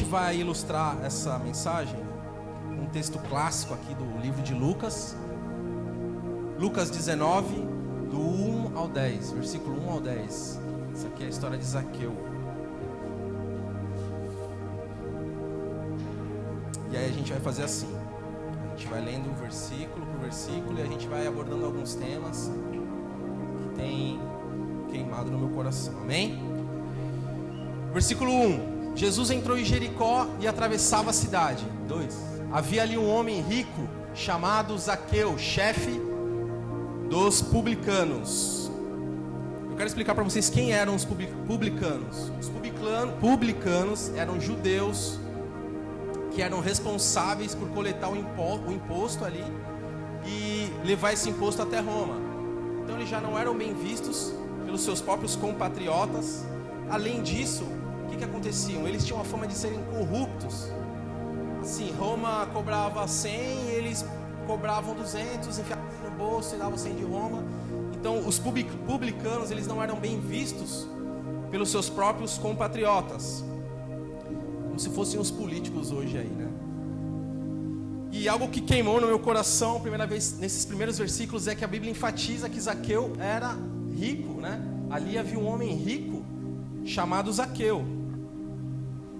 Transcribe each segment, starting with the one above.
gente vai ilustrar essa mensagem com um texto clássico aqui do livro de Lucas. Lucas 19, do 1 ao 10, versículo 1 ao 10. Essa aqui é a história de Zaqueu. E aí a gente vai fazer assim. A gente vai lendo versículo por versículo e a gente vai abordando alguns temas que tem queimado no meu coração. Amém? Versículo 1. Jesus entrou em Jericó e atravessava a cidade. 2. Havia ali um homem rico chamado Zaqueu, chefe dos publicanos. Eu quero explicar para vocês quem eram os publicanos. Os publicanos eram judeus que eram responsáveis por coletar o imposto ali e levar esse imposto até Roma. Então eles já não eram bem vistos pelos seus próprios compatriotas. Além disso, o que acontecia? Eles tinham a fama de serem corruptos. Assim, Roma cobrava 100, eles cobravam 200, enfiavam no bolso e davam 100 de Roma. Então os publicanos, eles não eram bem vistos pelos seus próprios compatriotas, como se fossem os políticos hoje aí, né? E algo que queimou no meu coração, primeira vez nesses primeiros versículos, é que a Bíblia enfatiza que Zaqueu era rico, né? Ali havia um homem rico chamado Zaqueu.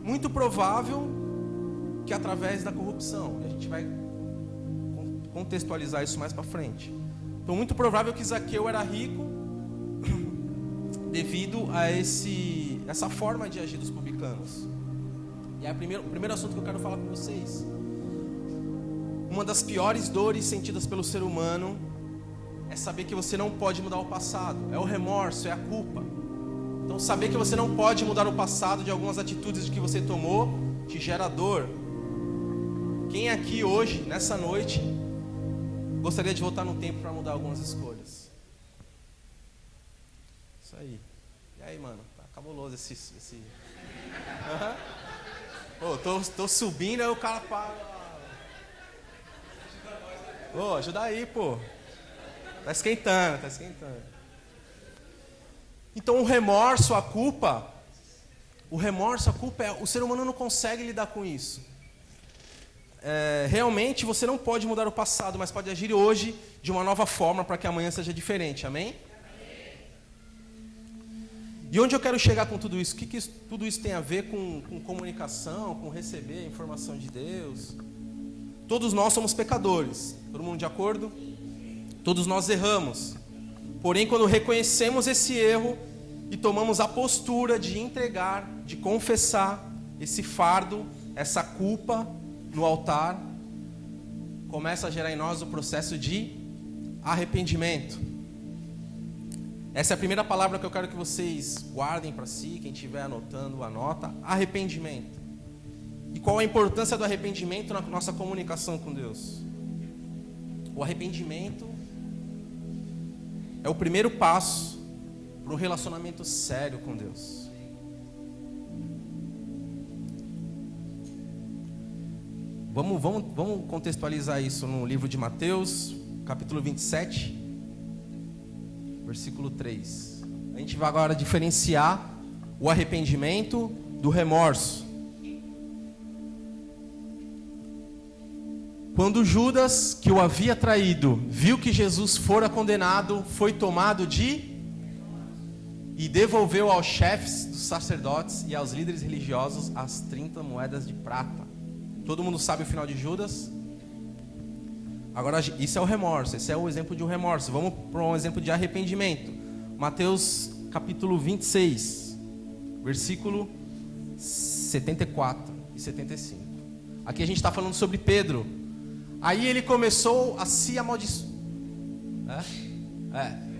Muito provável que através da corrupção. E a gente vai contextualizar isso mais para frente. Então, muito provável que Zaqueu era rico devido a essa forma de agir dos publicanos. E é o primeiro assunto que eu quero falar com vocês. Uma das piores dores sentidas pelo ser humano é saber que você não pode mudar o passado. É o remorso, é a culpa. Então, saber que você não pode mudar o passado de algumas atitudes que você tomou te gera dor. Quem aqui hoje, nessa noite, gostaria de voltar no tempo para mudar algumas escolhas? Isso aí. E aí, mano? Tá cabuloso esse... Uhum. Pô, tô subindo, aí o cara para. Pô, ajuda aí, pô. Tá esquentando. Então o remorso, a culpa o ser humano não consegue lidar com isso. Realmente você não pode mudar o passado, mas pode agir hoje de uma nova forma para que amanhã seja diferente, amém? E onde eu quero chegar com tudo isso? O que tudo isso tem a ver com comunicação, com receber a informação de Deus? Todos nós somos pecadores, todo mundo de acordo? Todos nós erramos. Porém, quando reconhecemos esse erro e tomamos a postura de entregar, de confessar esse fardo, essa culpa no altar, começa a gerar em nós o processo de arrependimento. Essa é a primeira palavra que eu quero que vocês guardem para si. Quem estiver anotando, anota. Arrependimento. E qual a importância do arrependimento na nossa comunicação com Deus? O arrependimento é o primeiro passo para um relacionamento sério com Deus. Vamos contextualizar isso no livro de Mateus, capítulo 27, versículo 3. A gente vai agora diferenciar o arrependimento do remorso. Quando Judas, que o havia traído, viu que Jesus fora condenado, foi tomado e devolveu aos chefes dos sacerdotes e aos líderes religiosos as 30 moedas de prata. Todo mundo sabe o final de Judas? Agora, isso é o remorso, esse é o exemplo de um remorso. Vamos para um exemplo de arrependimento. Mateus capítulo 26, versículo 74 e 75. Aqui a gente está falando sobre Pedro. Aí ele começou a se amaldiçoar.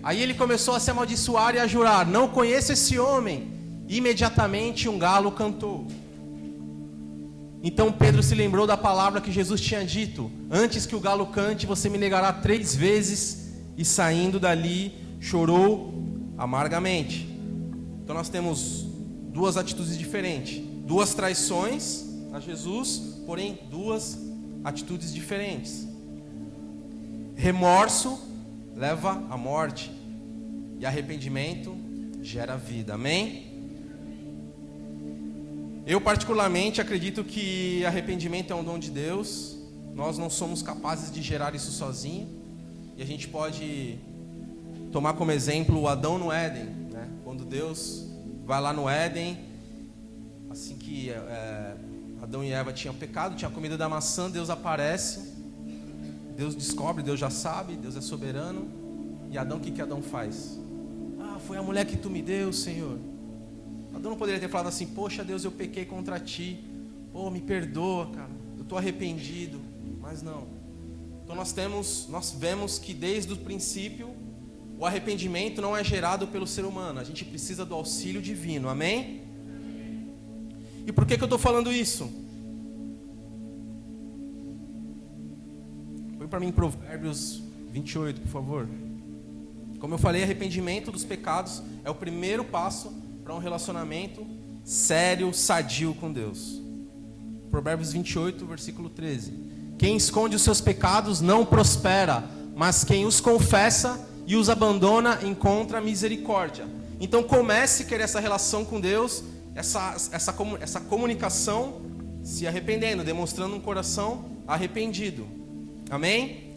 Aí ele começou a se amaldiçoar e a jurar: não conheço esse homem. Imediatamente um galo cantou. Então Pedro se lembrou da palavra que Jesus tinha dito: antes que o galo cante, você me negará 3 vezes. E saindo dali, chorou amargamente. Então nós temos 2 atitudes diferentes. 2 traições a Jesus, porém 2 atitudes diferentes. Remorso leva à morte e arrependimento gera vida, amém? Eu particularmente acredito que arrependimento é um dom de Deus. Nós não somos capazes de gerar isso sozinho. E a gente pode tomar como exemplo o Adão no Éden, né? Quando Deus vai lá no Éden, assim que Adão e Eva tinham pecado, tinha comido da maçã, Deus aparece, Deus descobre, Deus já sabe, Deus é soberano. E Adão, o que Adão faz? Foi a mulher que tu me deu, Senhor. Adão não poderia ter falado assim: poxa Deus, eu pequei contra ti, me perdoa, cara, eu estou arrependido. Mas não. Então nós vemos que desde o princípio o arrependimento não é gerado pelo ser humano. A gente precisa do auxílio divino, amém? E por que eu estou falando isso? Põe para mim Provérbios 28, por favor. Como eu falei, arrependimento dos pecados é o primeiro passo para um relacionamento sério, sadio com Deus. Provérbios 28, versículo 13. Quem esconde os seus pecados não prospera, mas quem os confessa e os abandona encontra misericórdia. Então comece a querer essa relação com Deus, essa comunicação, se arrependendo, demonstrando um coração arrependido. Amém?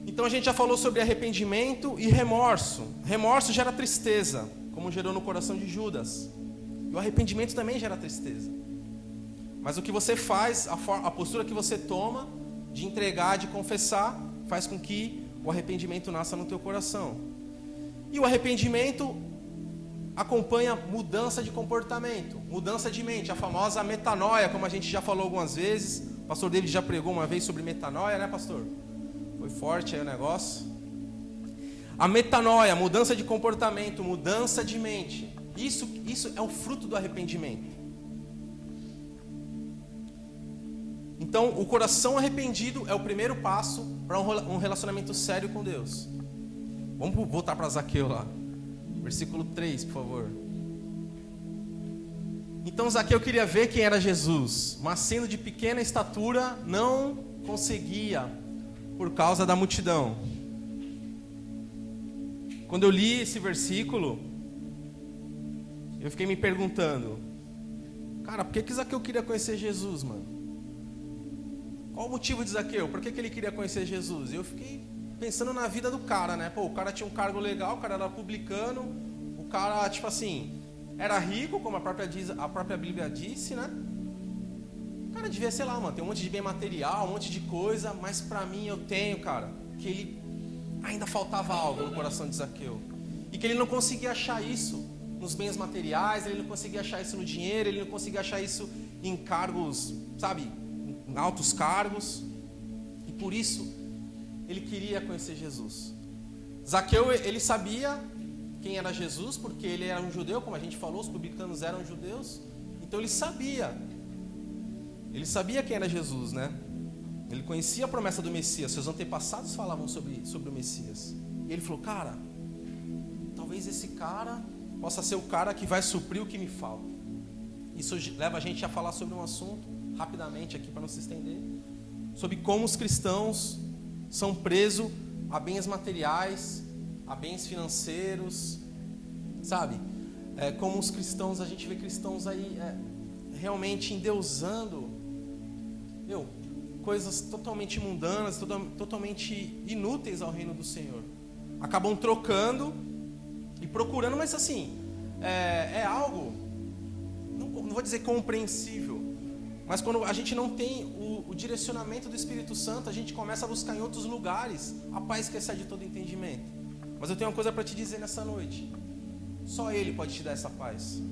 Então a gente já falou sobre arrependimento e remorso. Remorso gera tristeza, como gerou no coração de Judas. E o arrependimento também gera tristeza. Mas o que você faz, a postura que você toma de entregar, de confessar, faz com que o arrependimento nasça no teu coração. E o arrependimento acompanha mudança de comportamento, mudança de mente, a famosa metanoia, como a gente já falou algumas vezes. O pastor David já pregou uma vez sobre metanoia, né, pastor? Foi forte aí o negócio. A metanoia, mudança de comportamento, mudança de mente. Isso é o fruto do arrependimento. Então, o coração arrependido é o primeiro passo para um relacionamento sério com Deus. Vamos voltar para Zaqueu lá. Versículo 3, por favor. Então Zaqueu queria ver quem era Jesus, mas sendo de pequena estatura, não conseguia, por causa da multidão. Quando eu li esse versículo, eu fiquei me perguntando: cara, por que Zaqueu queria conhecer Jesus, mano? Qual o motivo de Zaqueu? Por que ele queria conhecer Jesus? Eu fiquei pensando na vida do cara, né? O cara tinha um cargo legal, o cara era publicano, o cara, tipo assim, era rico, como a própria Bíblia disse, né? O cara devia, sei lá, mano, tem um monte de bem material, um monte de coisa, mas pra mim eu tenho, cara, que ele ainda faltava algo no coração de Zaqueu. E que ele não conseguia achar isso nos bens materiais, ele não conseguia achar isso no dinheiro, ele não conseguia achar isso em cargos, sabe, em altos cargos. E por isso ele queria conhecer Jesus. Zaqueu, ele sabia quem era Jesus, porque ele era um judeu, como a gente falou, os publicanos eram judeus. Então ele sabia quem era Jesus, né? Ele conhecia a promessa do Messias, seus antepassados falavam sobre o Messias. E ele falou: cara, talvez esse cara possa ser o cara que vai suprir o que me falta. Isso leva a gente a falar sobre um assunto, rapidamente aqui para não se estender, sobre como os cristãos são presos a bens materiais, a bens financeiros, sabe? Como os cristãos, a gente vê cristãos aí realmente endeusando, coisas totalmente mundanas, totalmente inúteis ao reino do Senhor. Acabam trocando e procurando, mas assim, é algo, não vou dizer compreensível, mas quando a gente não tem o direcionamento do Espírito Santo, a gente começa a buscar em outros lugares a paz que excede todo entendimento. Mas eu tenho uma coisa para te dizer nessa noite: só Ele pode te dar essa paz.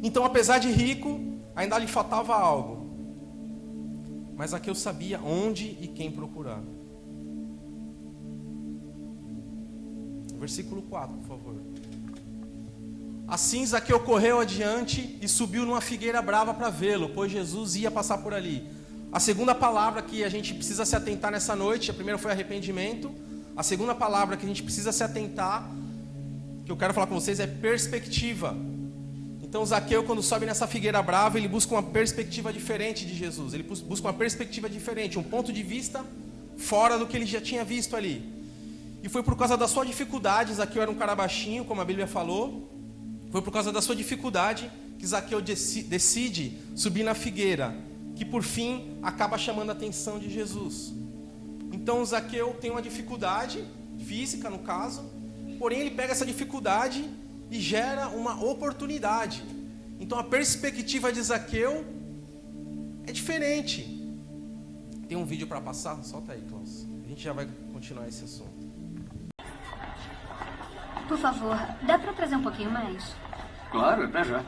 Então, apesar de rico, ainda lhe faltava algo. Mas Zaqueu sabia onde e quem procurar. Versículo 4, por favor. Assim Zaqueu correu adiante e subiu numa figueira brava para vê-lo, pois Jesus ia passar por ali. A segunda palavra que a gente precisa se atentar nessa noite, a primeira foi arrependimento. A segunda palavra que a gente precisa se atentar, que eu quero falar com vocês, é perspectiva. Então Zaqueu, quando sobe nessa figueira brava, ele busca uma perspectiva diferente de Jesus. Ele busca uma perspectiva diferente, um ponto de vista fora do que ele já tinha visto ali. E foi por causa da sua dificuldade, Zaqueu era um cara baixinho, como a Bíblia falou. Foi por causa da sua dificuldade que Zaqueu decide subir na figueira, que por fim acaba chamando a atenção de Jesus. Então Zaqueu tem uma dificuldade física, no caso, porém ele pega essa dificuldade e gera uma oportunidade. Então a perspectiva de Zaqueu é diferente. Tem um vídeo para passar? Solta aí, Klaus. A gente já vai continuar esse assunto. Por favor, dá para trazer um pouquinho mais? Claro, é pra já.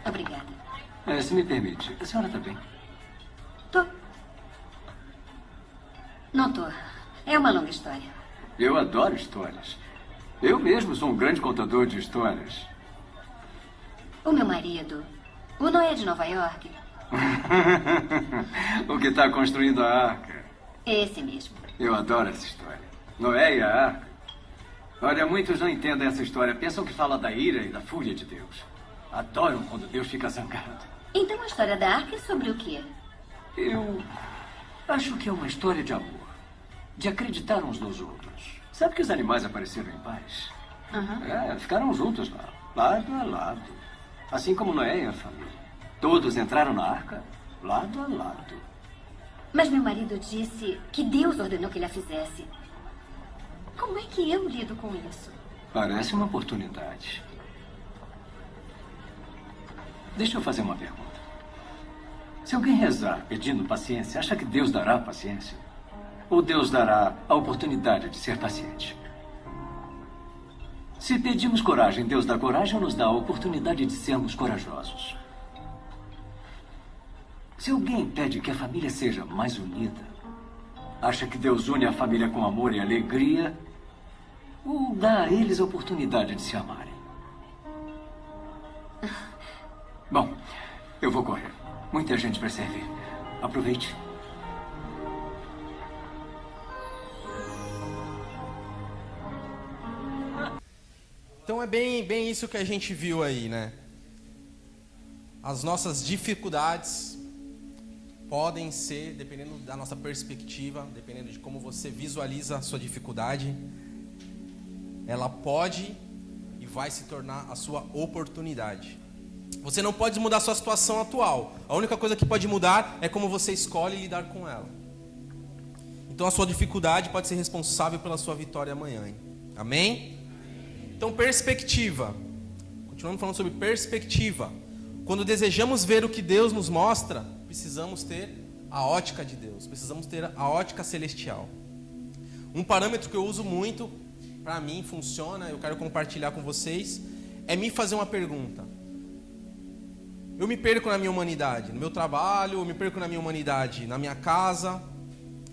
Obrigada. Se me permite, a senhora tá bem? Tô. Não tô. É uma longa história. Eu adoro histórias. Eu mesmo sou um grande contador de histórias. O meu marido, o Noé de Nova York. O que está construindo a arca. Esse mesmo. Eu adoro essa história. Noé e a arca. Olha, muitos não entendem essa história. Pensam que fala da ira e da fúria de Deus. Adoram quando Deus fica zangado. Então a história da arca é sobre o quê? Eu acho que é uma história de amor. De acreditar uns nos outros. Sabe que os animais apareceram em paz? Uhum. Ficaram juntos lá. Lado a lado. Assim como Noé e a família. Todos entraram na arca, lado a lado. Mas meu marido disse que Deus ordenou que ele a fizesse. Como é que eu lido com isso? Parece uma oportunidade. Deixa eu fazer uma pergunta. Se alguém rezar pedindo paciência, acha que Deus dará paciência? Ou Deus dará a oportunidade de ser paciente? Se pedimos coragem, Deus dá coragem ou nos dá a oportunidade de sermos corajosos? Se alguém pede que a família seja mais unida, acha que Deus une a família com amor e alegria, ou dá a eles a oportunidade de se amarem? Bom, eu vou correr. Muita gente vai servir. Aproveite. Então é bem isso que a gente viu aí, né? As nossas dificuldades podem ser, dependendo da nossa perspectiva, dependendo de como você visualiza a sua dificuldade, ela pode e vai se tornar a sua oportunidade. Você não pode mudar a sua situação atual. A única coisa que pode mudar é como você escolhe lidar com ela. Então a sua dificuldade pode ser responsável pela sua vitória amanhã, hein? Amém? Então perspectiva. Continuando falando sobre perspectiva. Quando desejamos ver o que Deus nos mostra, precisamos ter a ótica de Deus. Precisamos ter a ótica celestial. Um parâmetro que eu uso muito, para mim funciona, eu quero compartilhar com vocês, é me fazer uma pergunta. Eu me perco na minha humanidade, no meu trabalho, eu me perco na minha humanidade, na minha casa.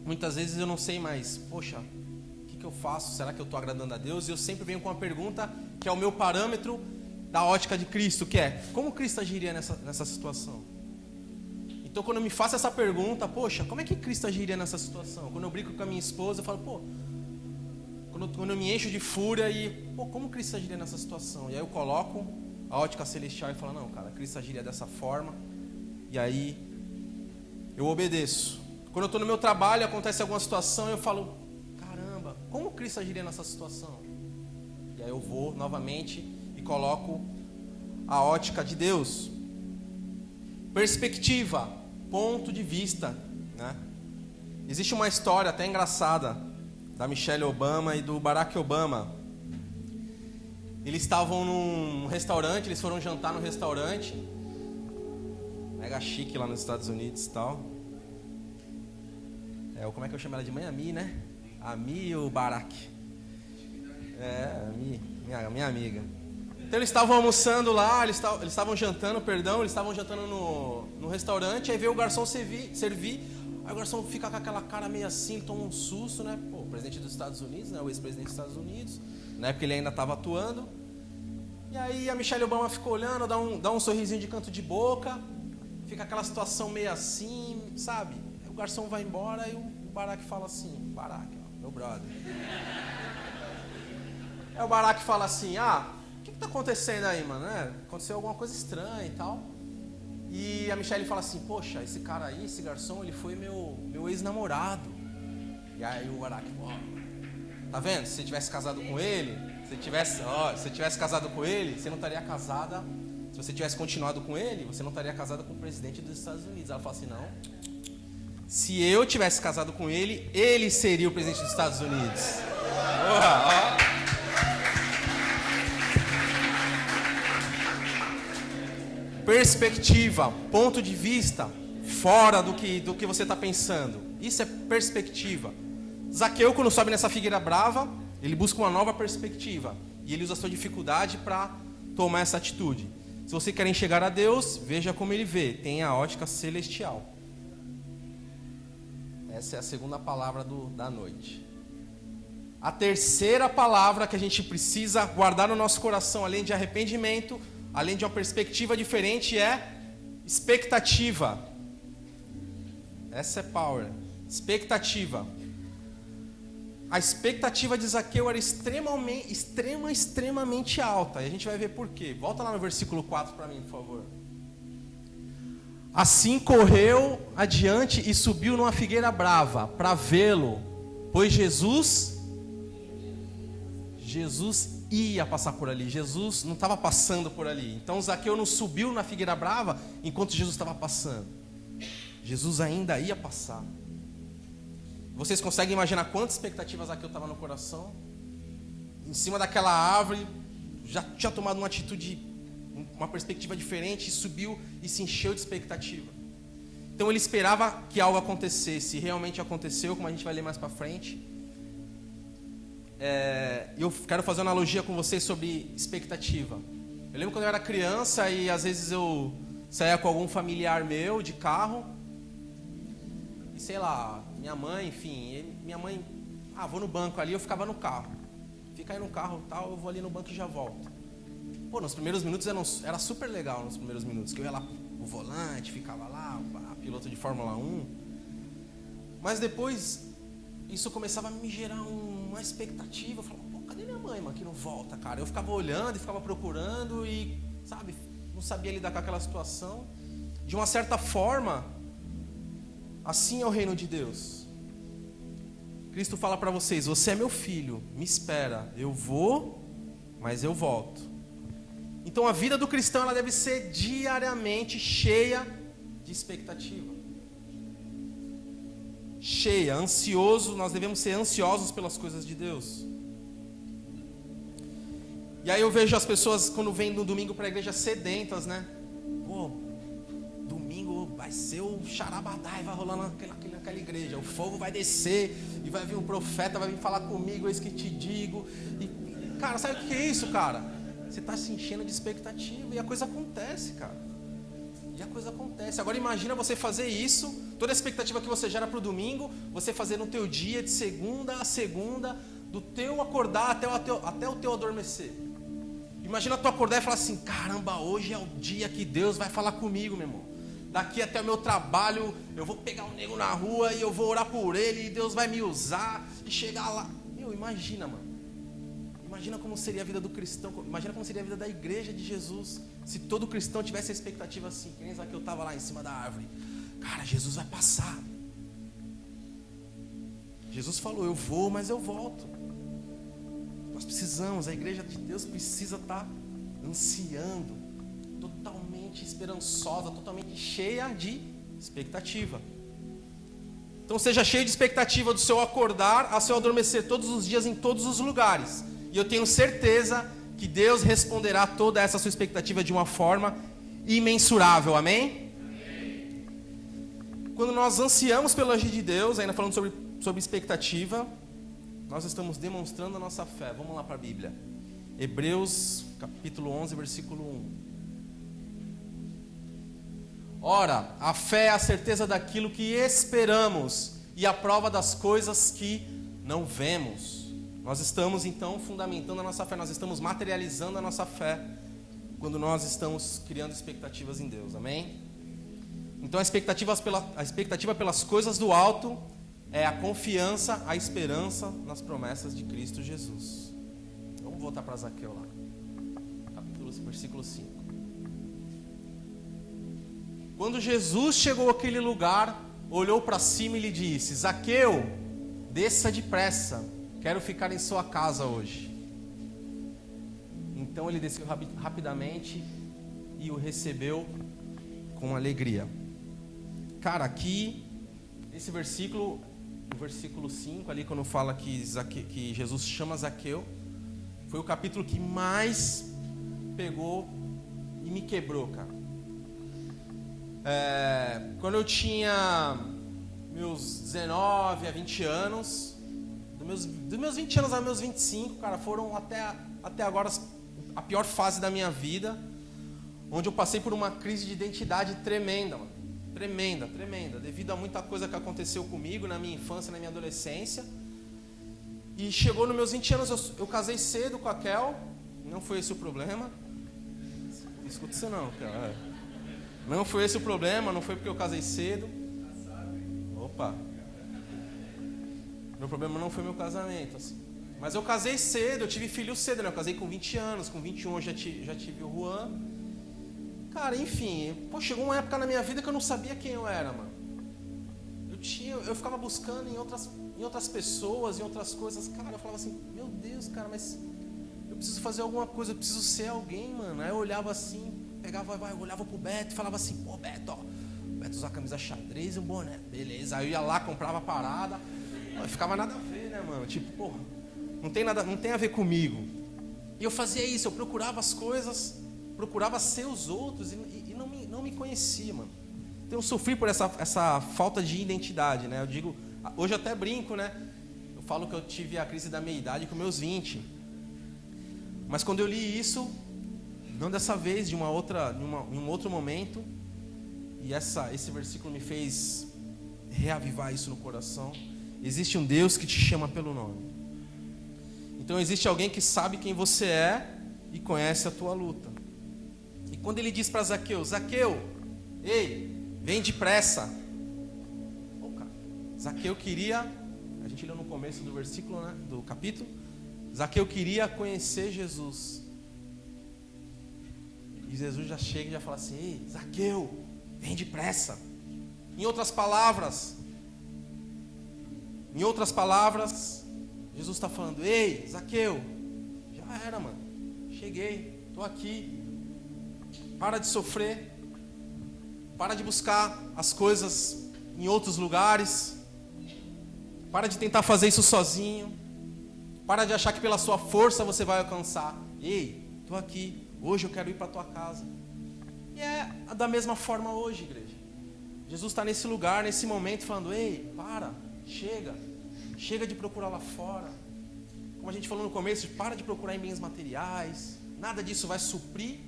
Muitas vezes eu não sei mais, poxa, o que eu faço? Será que eu estou agradando a Deus? E eu sempre venho com uma pergunta que é o meu parâmetro da ótica de Cristo, que é, como Cristo agiria nessa situação? Então quando eu me faço essa pergunta, poxa, como é que Cristo agiria nessa situação? Quando eu brinco com a minha esposa, eu falo, quando eu me encho de fúria como Cristo agiria nessa situação? E aí eu coloco a ótica celestial e falo, não, cara, Cristo agiria dessa forma, e aí eu obedeço. Quando eu estou no meu trabalho, acontece alguma situação, eu falo, caramba, como Cristo agiria nessa situação? E aí eu vou novamente e coloco a ótica de Deus. Perspectiva, ponto de vista, né? Existe uma história até engraçada da Michelle Obama e do Barack Obama. Eles estavam num restaurante, eles foram jantar no restaurante, mega chique lá nos Estados Unidos e tal. Como é que eu chamo ela de mãe? A Mi, né? A Mi e o Barack. A Mi, minha amiga. Então eles estavam almoçando lá, eles estavam jantando no restaurante, aí veio o garçom servir, aí o garçom fica com aquela cara meio assim, toma um susto, né? Pô, o presidente dos Estados Unidos, né? O ex-presidente dos Estados Unidos, na época ele ainda estava atuando. E aí a Michelle Obama ficou olhando, dá um sorrisinho de canto de boca, fica aquela situação meio assim, sabe? Aí o garçom vai embora e o Barack fala assim, Barack, ó, meu brother. Aí o Barack fala assim, o que tá acontecendo aí, mano? Aconteceu alguma coisa estranha e tal. E a Michelle fala assim, poxa, esse cara aí, esse garçom, ele foi meu ex-namorado. E aí o Barack, tá vendo? Se você tivesse casado com ele, se você tivesse casado com ele, você não estaria casada, você você tivesse continuado com ele, você não estaria casada com o presidente dos Estados Unidos. Ela fala assim, não. Se eu tivesse casado com ele, ele seria o presidente dos Estados Unidos. Porra, ó. Perspectiva, ponto de vista, fora do que você está pensando. Isso é perspectiva. Zaqueu, quando sobe nessa figueira brava, ele busca uma nova perspectiva. E ele usa a sua dificuldade para tomar essa atitude. Se você quer chegar a Deus, veja como ele vê. Tenha a ótica celestial. Essa é a segunda palavra da noite. A terceira palavra que a gente precisa guardar no nosso coração, além de arrependimento, além de uma perspectiva diferente, é expectativa. Essa é power. Expectativa. A expectativa de Zaqueu era extremamente alta. E a gente vai ver por quê. Volta lá no versículo 4 para mim, por favor. Assim correu adiante e subiu numa figueira brava para vê-lo, pois Jesus ia passar por ali. Jesus não estava passando por ali. Então Zaqueu não subiu na figueira brava enquanto Jesus estava passando. Jesus ainda ia passar. Vocês conseguem imaginar quantas expectativas Zaqueu estava no coração? Em cima daquela árvore, já tinha tomado uma atitude, uma perspectiva diferente, e subiu e se encheu de expectativa. Então ele esperava que algo acontecesse, e realmente aconteceu, como a gente vai ler mais para frente. Eu quero fazer uma analogia com vocês sobre expectativa. Eu lembro quando eu era criança e às vezes eu saía com algum familiar meu de carro, e sei lá, minha mãe, enfim, vou no banco ali, eu ficava no carro. Fica aí no carro e tal, eu vou ali no banco e já volto. Pô, nos primeiros minutos era super legal, nos primeiros minutos, que eu ia lá o volante, ficava lá, piloto de Fórmula 1. Mas depois, isso começava a me gerar uma expectativa. Eu falava, pô, cadê minha mãe, mano, que não volta, cara? Eu ficava olhando e ficava procurando e, sabe, não sabia lidar com aquela situação. De uma certa forma, assim é o reino de Deus. Cristo fala para vocês, você é meu filho, me espera, eu vou, mas eu volto. Então a vida do cristão ela deve ser diariamente cheia de expectativa. Cheia, ansioso, nós devemos ser ansiosos pelas coisas de Deus. E aí eu vejo as pessoas quando vêm no domingo para a igreja sedentas, né? Pô, domingo vai ser o charabadai, vai rolar naquela igreja. O fogo vai descer e vai vir um profeta, vai vir falar comigo, eis que te digo. E, cara, sabe o que é isso, cara? Você está se enchendo de expectativa e a coisa acontece, cara. E a coisa acontece. Agora imagina você fazer isso, toda a expectativa que você gera para o domingo, você fazer no teu dia, de segunda a segunda, do teu acordar até o teu adormecer. Imagina tu acordar e falar assim, caramba, hoje é o dia que Deus vai falar comigo, meu irmão. Daqui até o meu trabalho, eu vou pegar um nego na rua e eu vou orar por ele e Deus vai me usar e chegar lá. Meu, imagina, mano. Imagina como seria a vida do cristão, imagina como seria a vida da igreja de Jesus, se todo cristão tivesse a expectativa assim, que nem Zaqueu estava lá em cima da árvore. Cara, Jesus vai passar. Jesus falou, eu vou, mas eu volto. Nós precisamos, a igreja de Deus precisa estar ansiando, totalmente esperançosa, totalmente cheia de expectativa. Então seja cheio de expectativa do seu acordar ao seu adormecer todos os dias, em todos os lugares. E eu tenho certeza que Deus responderá toda essa sua expectativa de uma forma imensurável, amém? Amém. Quando nós ansiamos pelo agir de Deus, ainda falando sobre expectativa, nós estamos demonstrando a nossa fé. Vamos lá para a Bíblia. Hebreus capítulo 11, versículo 1. Ora, a fé é a certeza daquilo que esperamos e a prova das coisas que não vemos. Nós estamos então fundamentando a nossa fé, nós estamos materializando a nossa fé quando nós estamos criando expectativas em Deus, amém? Então a expectativa pelas coisas do alto é a confiança, a esperança nas promessas de Cristo Jesus. Vamos voltar para Zaqueu lá, versículo 5. Quando Jesus chegou àquele lugar, olhou para cima e lhe disse, Zaqueu, desça depressa, quero ficar em sua casa hoje. Então ele desceu rapidamente e o recebeu com alegria. Cara, aqui, esse versículo, o versículo 5, ali quando fala que Jesus chama Zaqueu, foi o capítulo que mais pegou e me quebrou, cara. Quando eu tinha meus 19 a 20 anos, dos meus 20 anos aos meus 25, cara, foram até agora a pior fase da minha vida, onde eu passei por uma crise de identidade tremenda, mano. Tremenda, devido a muita coisa que aconteceu comigo na minha infância, na minha adolescência. E chegou nos meus 20 anos, eu casei cedo com a Kel, não foi esse o problema. Escuta isso não, cara. Não foi esse o problema, não foi porque eu casei cedo. Opa. Meu problema não foi meu casamento, assim. Mas eu casei cedo, eu tive filho cedo, né? Eu casei com 20 anos, com 21 eu já tive o Juan. Cara, enfim, chegou uma época na minha vida que eu não sabia quem eu era, mano. Eu ficava buscando em outras pessoas, em outras coisas. Cara, eu falava assim, meu Deus, cara, mas eu preciso fazer alguma coisa, eu preciso ser alguém, mano. Aí eu olhava assim, eu olhava pro Beto e falava assim, pô, Beto, ó, o Beto usa a camisa xadrez e um boné, beleza. Aí eu ia lá, comprava a parada, ficava nada a ver, né, mano? Tipo, porra, não tem a ver comigo. E eu fazia isso, eu procurava as coisas, procurava ser os outros e não me conhecia, mano. Então eu sofri por essa falta de identidade, né? Eu digo, hoje eu até brinco, né? Eu falo que eu tive a crise da meia-idade com meus 20. Mas quando eu li isso, não dessa vez, em um outro momento, e esse versículo me fez reavivar isso no coração. Existe um Deus que te chama pelo nome. Então existe alguém que sabe quem você é e conhece a tua luta. E quando ele diz para Zaqueu, ei, vem depressa. Zaqueu queria, a gente leu no começo do versículo, né, do capítulo, Zaqueu queria conhecer Jesus. E Jesus já chega e já fala assim, ei, Zaqueu, vem depressa. Em outras palavras, Jesus está falando, ei, Zaqueu, já era, mano, cheguei, estou aqui. Para de sofrer, para de buscar as coisas em outros lugares, para de tentar fazer isso sozinho, para de achar que pela sua força você vai alcançar. Ei, estou aqui, hoje eu quero ir para a tua casa. E é da mesma forma hoje, igreja. Jesus está nesse lugar, nesse momento, falando, ei, chega de procurar lá fora. Como a gente falou no começo, para de procurar em bens materiais, nada disso vai suprir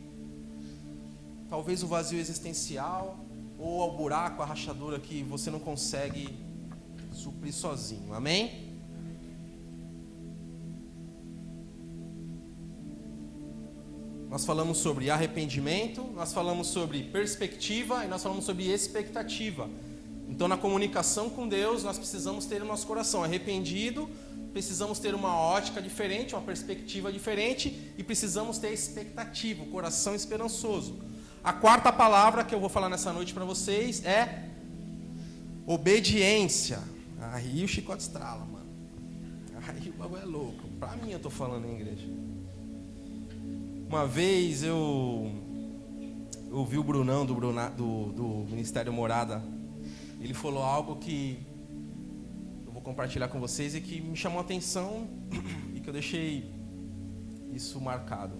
talvez o vazio existencial ou ao buraco, a rachadura que você não consegue suprir sozinho. Amém? Nós falamos sobre arrependimento, nós falamos sobre perspectiva e nós falamos sobre expectativa. Então, na comunicação com Deus, nós precisamos ter o nosso coração arrependido, precisamos ter uma ótica diferente, uma perspectiva diferente e precisamos ter expectativa, o coração esperançoso. A quarta palavra que eu vou falar nessa noite para vocês é obediência. Aí o chicote estrala, mano. Aí o bagulho é louco. Pra mim eu tô falando, hein, igreja. Uma vez eu ouvi o Brunão do Ministério Morada. Ele falou algo que eu vou compartilhar com vocês e que me chamou a atenção e que eu deixei isso marcado.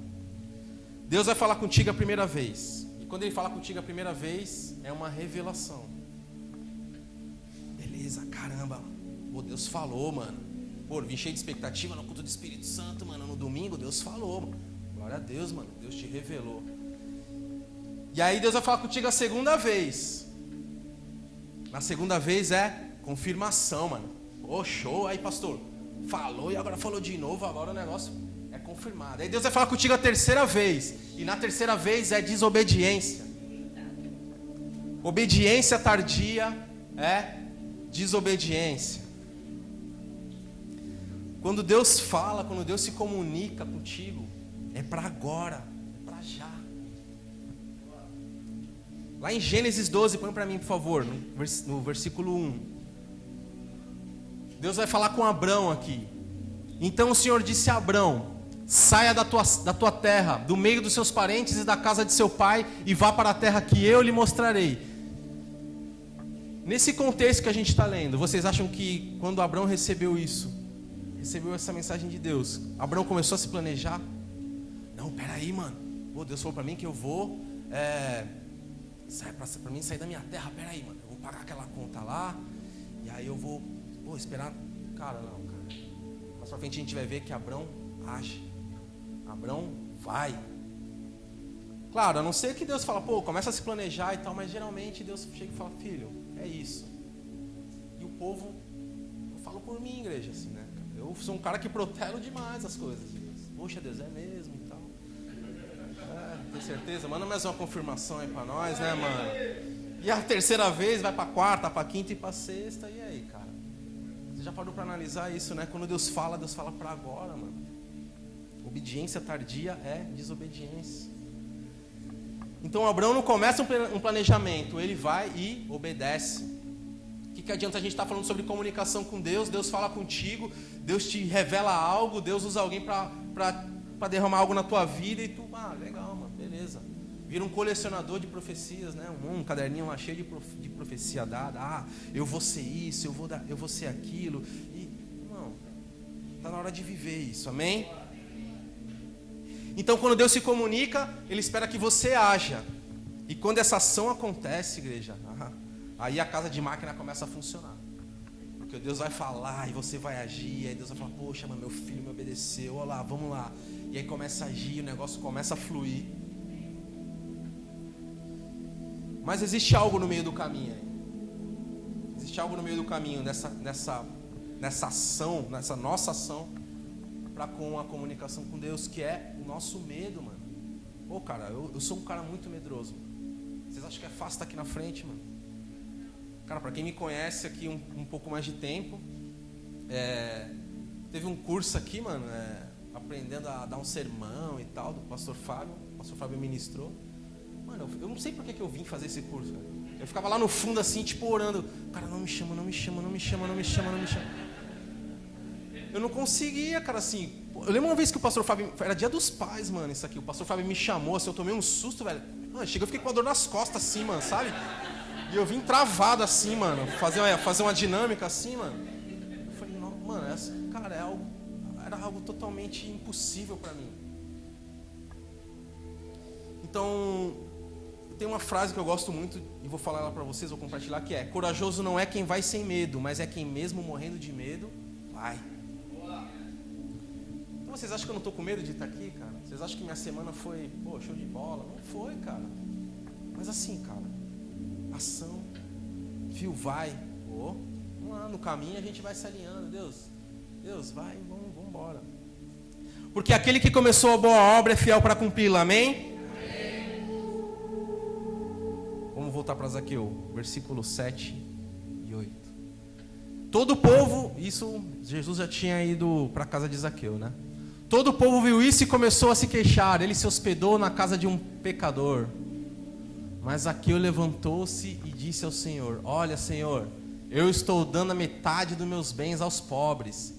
Deus vai falar contigo a primeira vez. E quando Ele fala contigo a primeira vez, é uma revelação. Beleza, caramba. Pô, Deus falou, mano. Pô, vim cheio de expectativa no culto do Espírito Santo, mano. No domingo, Deus falou, mano. Glória a Deus, mano. Deus te revelou. E aí Deus vai falar contigo a segunda vez. Na segunda vez é confirmação, mano. Ô, show. Aí, pastor, falou e agora falou de novo. Agora o negócio é confirmado. Aí Deus vai falar contigo a terceira vez. E na terceira vez é desobediência. Obediência tardia é desobediência. Quando Deus fala, quando Deus se comunica contigo, é para agora, é para já. Lá em Gênesis 12, põe para mim, por favor, no versículo 1. Deus vai falar com Abrão aqui. Então o Senhor disse a Abrão: saia da tua terra, do meio dos seus parentes e da casa de seu pai, e vá para a terra que eu lhe mostrarei. Nesse contexto que a gente está lendo, vocês acham que quando Abraão recebeu essa mensagem de Deus, Abraão começou a se planejar? Não, peraí, mano. Pô, Deus falou para mim que eu vou para mim sair da minha terra. Peraí, mano, eu vou pagar aquela conta lá, e aí eu vou esperar. Cara, não, cara. Mais pra frente a gente vai ver que Abraão age. Abraão vai. Claro, a não ser que Deus fala, pô, começa a se planejar e tal, mas geralmente Deus chega e fala, filho, é isso. E o povo, eu falo por mim, igreja, assim, né? Eu sou um cara que protelo demais as coisas. Poxa, Deus, é mesmo e tal. Tem certeza? Manda mais uma confirmação aí pra nós, né, mano? E a terceira vez vai pra quarta, pra quinta e pra sexta, e aí, cara? Você já parou pra analisar isso, né? Quando Deus fala pra agora, mano. Obediência tardia é desobediência. Então Abraão não começa um planejamento, ele vai e obedece. O que adianta a gente estar falando sobre comunicação com Deus? Deus fala contigo, Deus te revela algo, Deus usa alguém para derramar algo na tua vida e tu, legal, mano, beleza. Vira um colecionador de profecias, né? Um caderninho lá cheio de profecia dada. Eu vou ser isso, eu vou ser aquilo. E, irmão, está na hora de viver isso, amém? Então, quando Deus se comunica, Ele espera que você haja. E quando essa ação acontece, igreja, aí a casa de máquina começa a funcionar. Porque Deus vai falar e você vai agir. E aí Deus vai falar, poxa, mas meu filho me obedeceu, olha lá, vamos lá. E aí começa a agir, o negócio começa a fluir. Mas existe algo no meio do caminho aí. Existe algo no meio do caminho nessa ação, nessa nossa ação com a comunicação com Deus, que é o nosso medo, mano. Pô, cara, eu sou um cara muito medroso, mano. Vocês acham que é fácil estar aqui na frente, mano? Cara, pra quem me conhece aqui um pouco mais de tempo, teve um curso aqui, mano, aprendendo a dar um sermão e tal, do pastor Fábio. O pastor Fábio ministrou. Mano, eu não sei por que eu vim fazer esse curso, cara. Eu ficava lá no fundo assim, tipo, orando. Cara, não me chama, não me chama, não me chama, não me chama, não me chama. Eu não conseguia, cara, assim. Eu lembro uma vez que o pastor Fábio... Era dia dos pais, mano, isso aqui. O pastor Fábio me chamou, assim, eu tomei um susto, velho. Mano, chega, eu fiquei com a dor nas costas, assim, mano, sabe? E eu vim travado, assim, mano. Fazer uma dinâmica, assim, mano. Eu falei, não, mano, cara, era algo totalmente impossível pra mim. Então, tem uma frase que eu gosto muito, e vou falar ela pra vocês, vou compartilhar, que é: corajoso não é quem vai sem medo, mas é quem mesmo morrendo de medo, vai. Vocês acham que eu não estou com medo de estar aqui, cara? Vocês acham que minha semana foi, show de bola? Não foi, cara. Mas assim, cara, ação, vai. Vamos lá, no caminho a gente vai se alinhando. Deus, vai, vamos embora. Porque aquele que começou a boa obra é fiel para cumpri-la, amém? Amém? Vamos voltar para Zaqueu, versículo 7 e 8. Todo o povo, isso Jesus já tinha ido para a casa de Zaqueu, né? Todo o povo viu isso e começou a se queixar. Ele se hospedou na casa de um pecador. Mas Zaqueu levantou-se e disse ao Senhor: olha, Senhor, eu estou dando a metade dos meus bens aos pobres.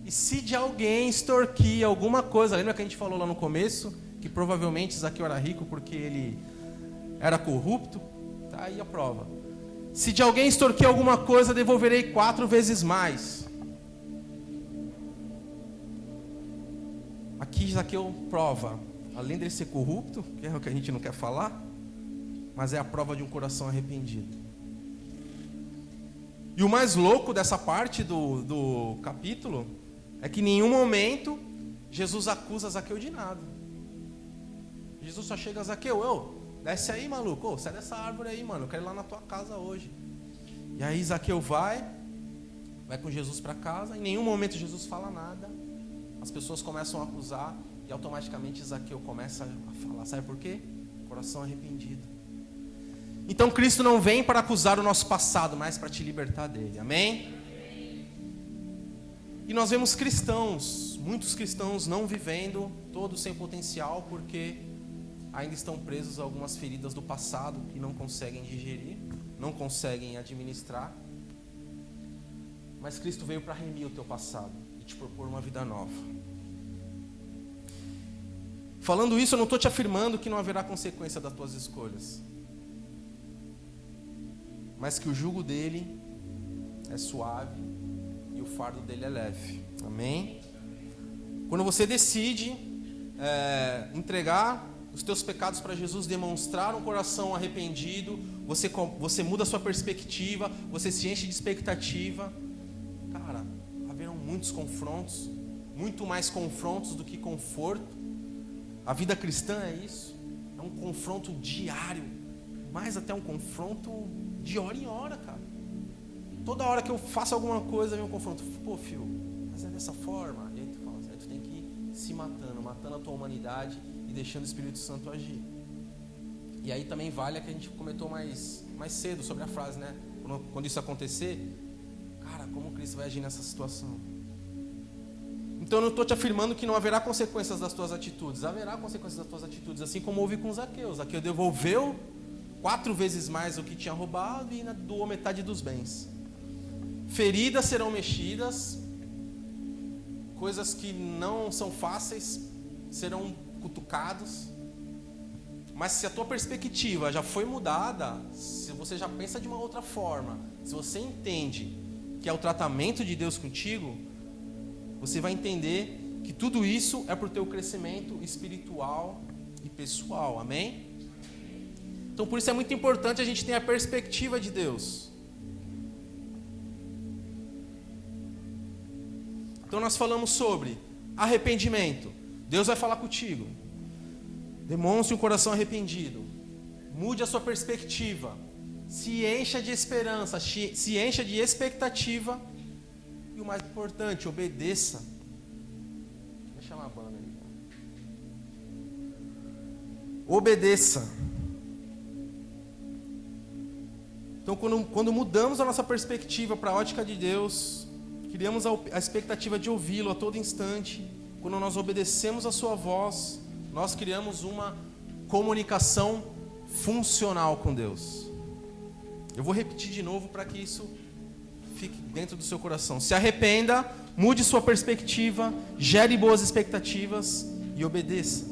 E se de alguém extorquir alguma coisa, lembra que a gente falou lá no começo? Que provavelmente Zaqueu era rico porque ele era corrupto? Tá aí a prova. Se de alguém extorquir alguma coisa, devolverei 4 vezes mais. Aqui Zaqueu prova, além dele ser corrupto, que é o que a gente não quer falar, mas é a prova de um coração arrependido. E o mais louco dessa parte do capítulo é que em nenhum momento Jesus acusa Zaqueu de nada. Jesus só chega a Zaqueu: desce aí, maluco, sai dessa árvore aí, mano, eu quero ir lá na tua casa hoje. E aí Zaqueu vai com Jesus para casa. Em nenhum momento Jesus fala nada. As pessoas começam a acusar e automaticamente Zaqueu começa a falar. Sabe por quê? Coração arrependido. Então Cristo não vem para acusar o nosso passado, mas para te libertar dele. Amém? E nós vemos muitos cristãos não vivendo todo o seu potencial porque ainda estão presos a algumas feridas do passado que não conseguem digerir, não conseguem administrar. Mas Cristo veio para remir o teu passado e te propor uma vida nova. Falando isso, eu não estou te afirmando que não haverá consequência das tuas escolhas, mas que o jugo dele é suave e o fardo dele é leve. Amém? Quando você decide entregar os teus pecados para Jesus, demonstrar um coração arrependido, você muda a sua perspectiva, você se enche de expectativa. Cara, haverão muitos confrontos, muito mais confrontos do que conforto. A vida cristã é isso, é um confronto diário, mais até um confronto de hora em hora, cara. Toda hora que eu faço alguma coisa, vem um confronto. Pô, filho, mas é dessa forma. E aí tu fala, aí tu tem que ir se matando a tua humanidade e deixando o Espírito Santo agir. E aí também vale a que a gente comentou mais cedo sobre a frase, né? Quando isso acontecer, cara, como Cristo vai agir nessa situação? Então eu não estou te afirmando que não haverá consequências das tuas atitudes. Haverá consequências das tuas atitudes, assim como houve com Zaqueu. Zaqueu devolveu 4 vezes mais o que tinha roubado e doou metade dos bens. Feridas serão mexidas, coisas que não são fáceis serão cutucados. Mas se a tua perspectiva já foi mudada, se você já pensa de uma outra forma, se você entende que é o tratamento de Deus contigo, você vai entender que tudo isso é para o teu crescimento espiritual e pessoal. Amém? Então por isso é muito importante a gente ter a perspectiva de Deus. Então nós falamos sobre arrependimento. Deus vai falar contigo. Demonstre um coração arrependido. Mude a sua perspectiva. Se encha de esperança, se encha de expectativa. E o mais importante, obedeça. Deixa eu chamar a banda aí. Obedeça. Então quando mudamos a nossa perspectiva para a ótica de Deus, criamos a expectativa de ouvi-lo a todo instante. Quando nós obedecemos a sua voz, nós criamos uma comunicação funcional com Deus. Eu vou repetir de novo para que isso fique dentro do seu coração. Se arrependa, mude sua perspectiva, gere boas expectativas e obedeça.